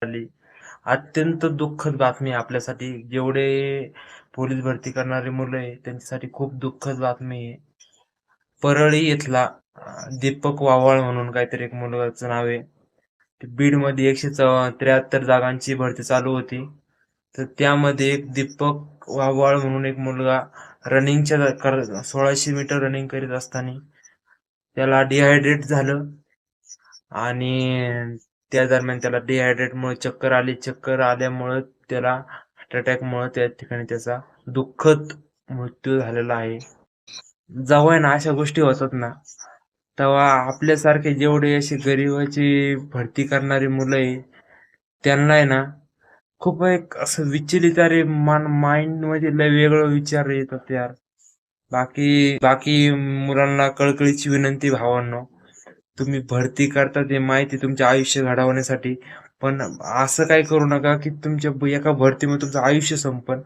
आली. अत्यंत दुःखद बातमी आहे आपल्यासाठी. जेवढे पोलीस भरती करणारी मुलं आहे, त्यांच्यासाठी खूप दुःखद बातमी आहे. परळी इथला दीपक वावळ म्हणून काहीतरी एक मुलगाचं नाव आहे. बीडमध्ये 173 जागांची भरती चालू होती. तर त्यामध्ये एक दीपक वावळ म्हणून एक मुलगा 1600 मीटर रनिंग करीत असताना त्याला डिहायड्रेट झालं आणि त्या दरम्यान त्याला डिहायड्रेटमुळे चक्कर आली. चक्कर आल्यामुळं त्याला हार्ट अटॅकमुळं त्या ठिकाणी त्याचा दुःखद मृत्यू झालेला आहे. जेव्हा आहे ना अशा गोष्टी होतात ना, तेव्हा आपल्यासारखे जेवढे अशी गरिबाची भरती करणारी मुलं आहे, त्यांना आहे ना खूप एक असं विचलित अरे माइंडमध्ये लय वेगळं विचार येतात यार. बाकी बाकी मुलांना कळकळीची विनंती भावांनो, तुम्ही भरती करता ते माहिती तुमचे आयुष्य घडवण्यासाठी, पण असं काही करू नका की तुमच्या एका भरतीमध्ये तुमचं आयुष्य संपन.